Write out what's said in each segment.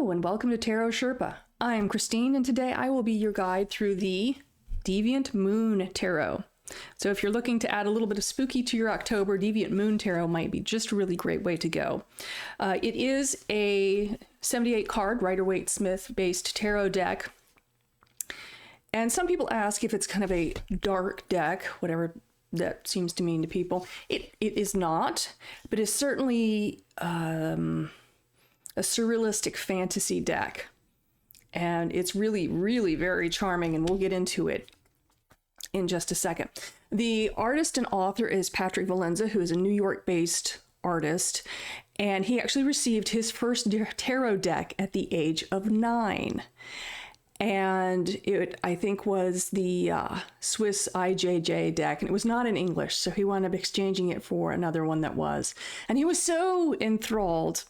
Hello and welcome to Tarot Sherpa. I'm Christine and today I will be your guide through the Deviant Moon Tarot. So if you're looking to add a little bit of spooky to your October, Deviant Moon Tarot might be just a really great way to go. It is a 78 card Rider-Waite Smith based tarot deck. And some people ask if it's kind of a dark deck, whatever that seems to mean to people. It is not, but it's certainly a surrealistic fantasy deck. And it's really, really very charming, and we'll get into it in just a second. The artist and author is Patrick Vallenza, who is a New York-based artist, and he actually received his first tarot deck at the age of 9. And it, I think, was the Swiss IJJ deck, and it was not in English, so he wound up exchanging it for another one that was. And he was so enthralled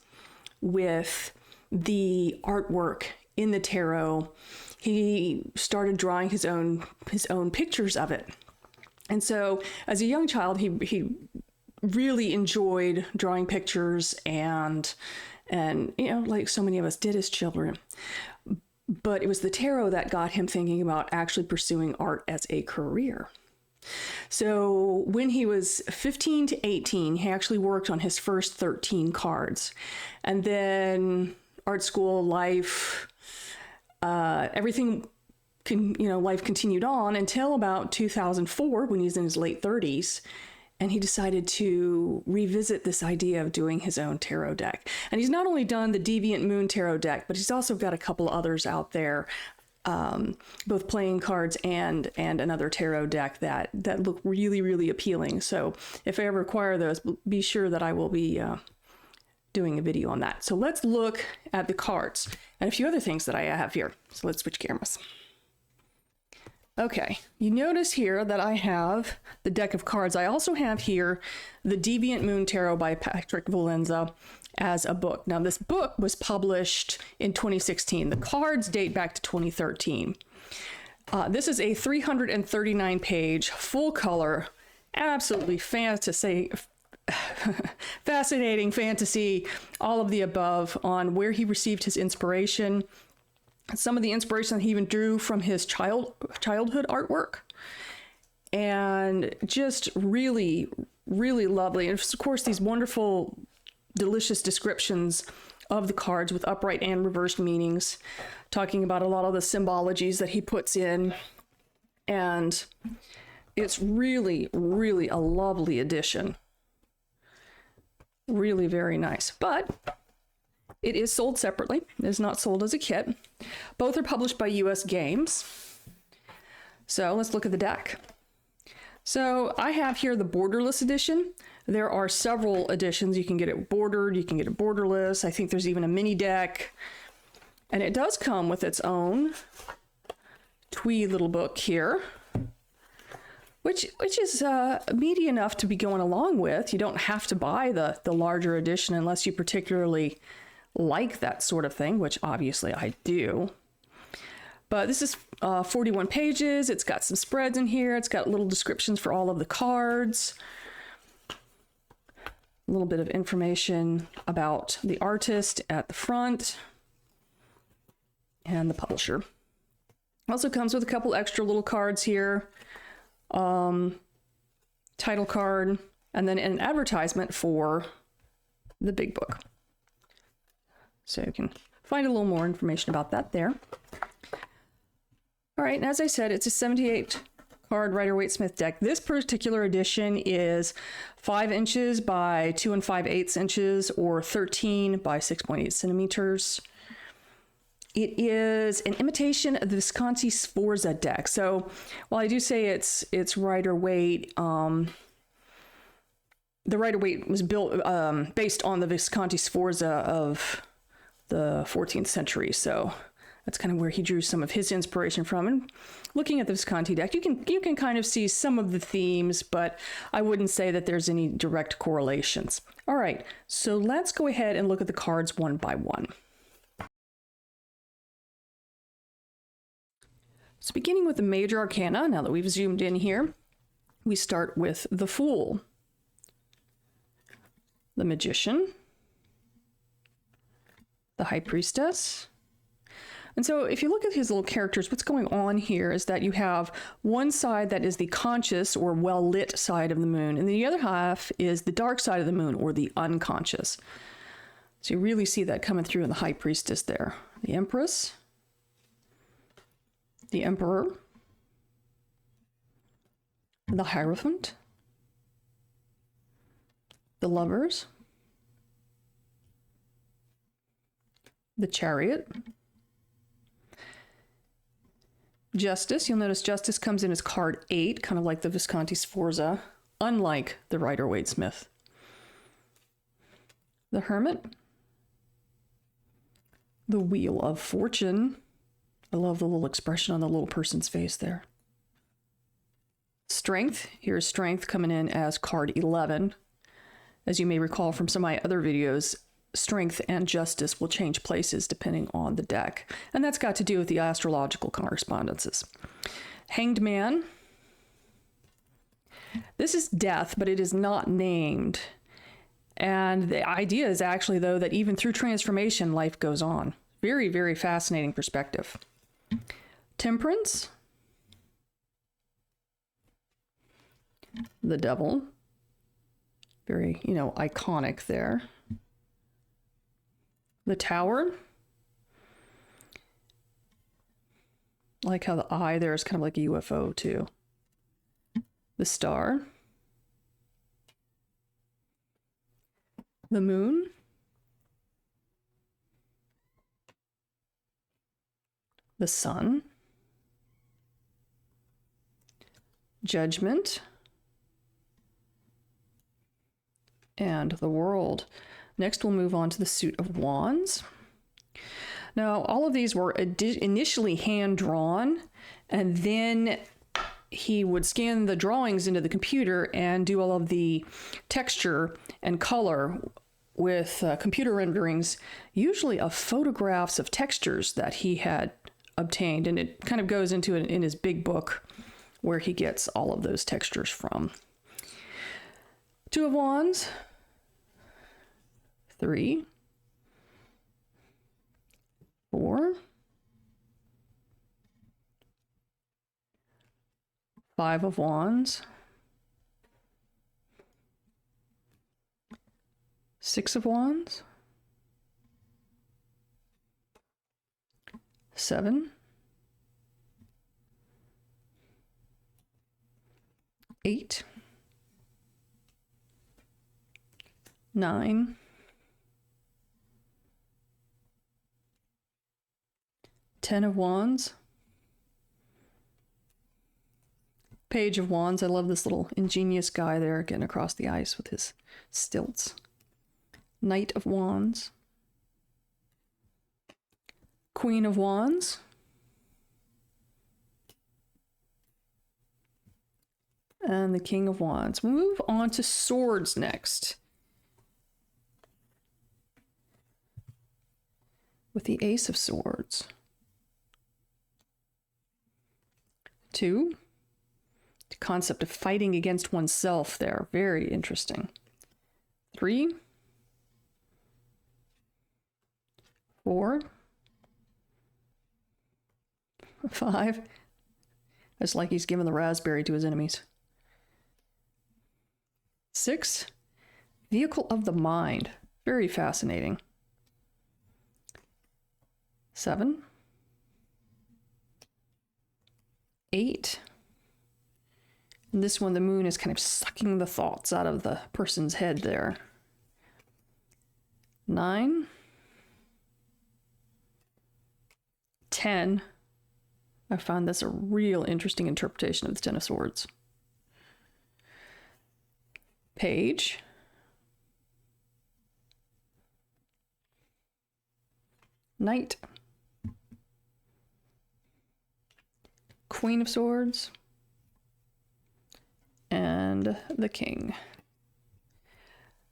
with the artwork in the tarot, he started drawing his own pictures of it. And so as a young child, he really enjoyed drawing pictures and you know, like so many of us did as children. But it was the tarot that got him thinking about actually pursuing art as a career. So when he was 15 to 18, he actually worked on his first 13 cards. And then art school, life, everything, life continued on until about 2004 when he was in his late 30s. And he decided to revisit this idea of doing his own tarot deck. And he's not only done the Deviant Moon Tarot deck, but he's also got a couple others out there, both playing cards and another tarot deck that look really, really appealing. So if I ever acquire those, be sure that I will be doing a video on that. So let's look at the cards and a few other things that I have here. So let's switch cameras. Okay, you notice here that I have the deck of cards. I also have here the Deviant Moon Tarot by Patrick Vallenza as a book. Now this book was published in 2016. The cards date back to 2013. This is a 339 page full color, absolutely fascinating fantasy, all of the above, on where he received his inspiration. Some of the inspiration that he even drew from his childhood artwork, and just really, really lovely. And of course, these wonderful, delicious descriptions of the cards with upright and reversed meanings, talking about a lot of the symbologies that he puts in. And it's really, really a lovely edition. Really very nice. But it is sold separately. It is not sold as a kit. Both are published by US Games. So let's look at the deck. So I have here the borderless edition. There are several editions. You can get it bordered, you can get it borderless. I think there's even a mini deck. And it does come with its own twee little book here, which is meaty enough to be going along with. You don't have to buy the larger edition unless you particularly like that sort of thing, which obviously I do. But this is 41 pages. It's got some spreads in here. It's got little descriptions for all of the cards. A little bit of information about the artist at the front and the publisher. Also comes with a couple extra little cards here. Title card, and then an advertisement for the big book. So you can find a little more information about that there. All right, and as I said, it's a 78 card Rider-Waite Smith deck. This particular edition is 5 inches by 2 5/8 inches, or 13 by 6.8 centimeters. It is an imitation of the Visconti Sforza deck. So while I do say it's Rider-Waite, the Rider-Waite was built based on the Visconti Sforza of the 14th century. So that's kind of where he drew some of his inspiration from. And looking at the Visconti deck, you can kind of see some of the themes, but I wouldn't say that there's any direct correlations. All right, so let's go ahead and look at the cards one by one. So beginning with the major arcana, now that we've zoomed in here, we start with the Fool, the Magician, the High Priestess. And so if you look at his little characters, what's going on here is that you have one side that is the conscious or well-lit side of the moon, and the other half is the dark side of the moon, or the unconscious. So you really see that coming through in the High Priestess there. The Empress, the Emperor, the Hierophant, the Lovers, the Chariot, Justice. You'll notice Justice comes in as card 8, kind of like the Visconti Sforza, unlike the Rider-Waite-Smith. The Hermit, the Wheel of Fortune. I love the little expression on the little person's face there. Strength. Here's Strength coming in as card 11. As you may recall from some of my other videos, Strength and Justice will change places depending on the deck. And that's got to do with the astrological correspondences. Hanged Man. This is Death, but it is not named. And the idea is actually, though, that even through transformation, life goes on. Very, very fascinating perspective. Temperance. The Devil. Very, iconic there. The Tower. I like how the eye there is kind of like a UFO too. The Star. The Moon. The Sun. Judgment. And the World. Next, we'll move on to the Suit of Wands. Now, all of these were initially hand-drawn, and then he would scan the drawings into the computer and do all of the texture and color with computer renderings, usually of photographs of textures that he had obtained. And it kind of goes into it in his big book where he gets all of those textures from. Two of Wands. 3, 4, 5 of Wands, 6 of Wands, 7, 8, 9, 10 of Wands, Page of Wands. I love this little ingenious guy there getting across the ice with his stilts. Knight of Wands, Queen of Wands, and the King of Wands. We'll move on to swords next, with the Ace of Swords. 2, the concept of fighting against oneself there. Very interesting. 3, 4, 5. It's like he's giving the raspberry to his enemies. 6, Vehicle of the Mind. Very fascinating. 7, 8. And this one, the moon is kind of sucking the thoughts out of the person's head there. 9, 10. I found this a real interesting interpretation of the Ten of Swords. Page. Knight. Queen of Swords, and the King.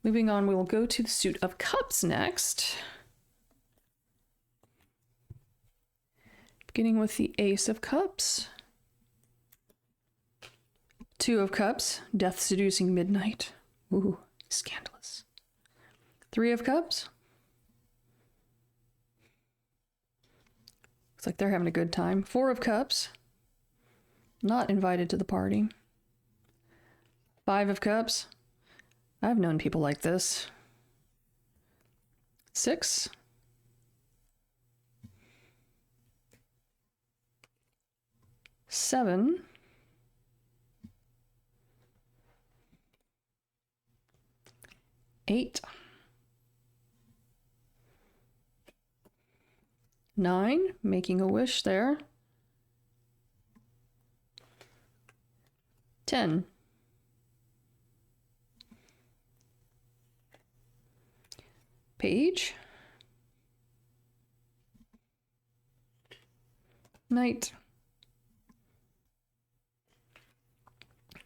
Moving on, we will go to the Suit of Cups next. Beginning with the Ace of Cups. 2 of Cups, Death Seducing Midnight. Ooh, scandalous. 3 of Cups. Looks like they're having a good time. Four of Cups. Not invited to the party. Five of Cups. I've known people like this. Six. Seven. Eight. 9, making a wish there. 10. Page. Knight.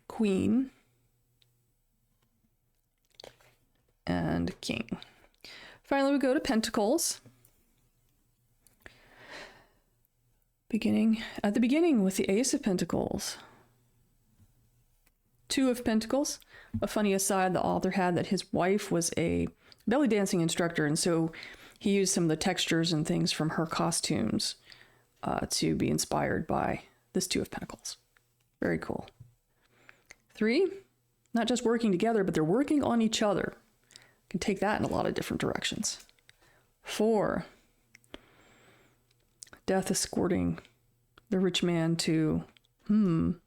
Queen. And King. Finally, we go to Pentacles. At the beginning with the Ace of Pentacles. Two of Pentacles. A funny aside, the author had that his wife was a belly dancing instructor, and so he used some of the textures and things from her costumes to be inspired by this Two of Pentacles. Very cool. 3, not just working together, but they're working on each other. You can take that in a lot of different directions. 4, Death escorting the rich man to, 5.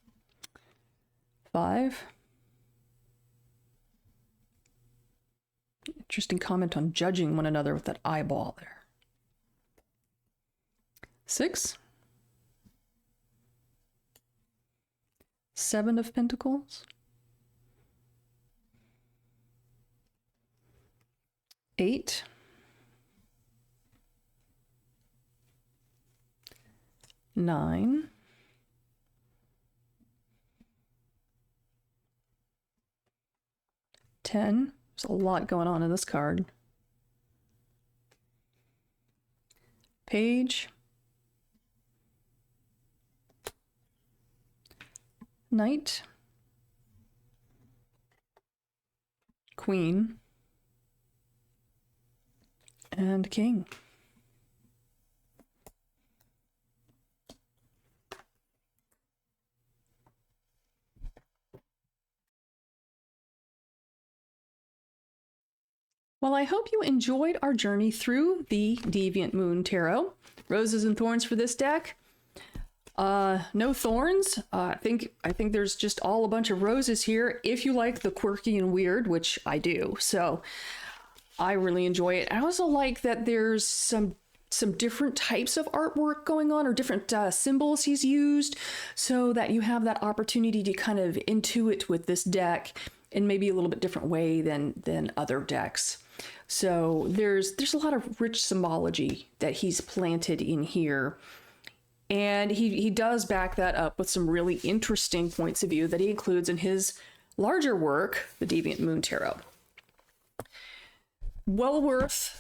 Interesting comment on judging one another with that eyeball there. 6. 7 of Pentacles. 8. 9. 10. There's a lot going on in this card. Page. Knight. Queen. And King. Well, I hope you enjoyed our journey through the Deviant Moon Tarot. Roses and thorns for this deck. No thorns. I think there's just all a bunch of roses here if you like the quirky and weird, which I do. So I really enjoy it. I also like that there's some different types of artwork going on, or different symbols he's used, so that you have that opportunity to kind of intuit with this deck in maybe a little bit different way than other decks. So there's a lot of rich symbology that he's planted in here. And he does back that up with some really interesting points of view that he includes in his larger work, the Deviant Moon Tarot. Well worth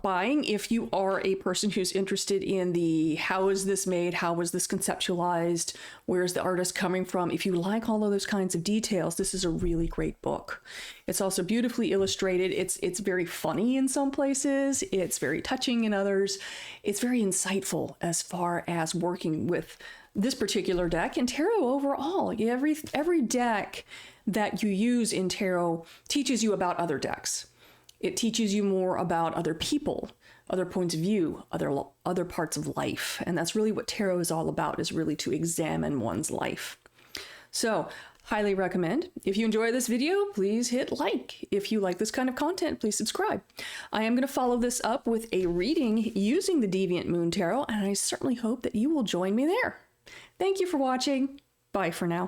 buying if you are a person who's interested in the how is this made, how was this conceptualized, where's the artist coming from. If you like all of those kinds of details, this is a really great book. It's also beautifully illustrated. It's very funny in some places. It's very touching in others. It's very insightful as far as working with this particular deck and tarot overall. Every deck that you use in tarot teaches you about other decks. It teaches you more about other people, other points of view, other parts of life. And that's really what tarot is all about, is really to examine one's life. So, highly recommend. If you enjoy this video, please hit like. If you like this kind of content, please subscribe. I am going to follow this up with a reading using the Deviant Moon Tarot, and I certainly hope that you will join me there. Thank you for watching. Bye for now.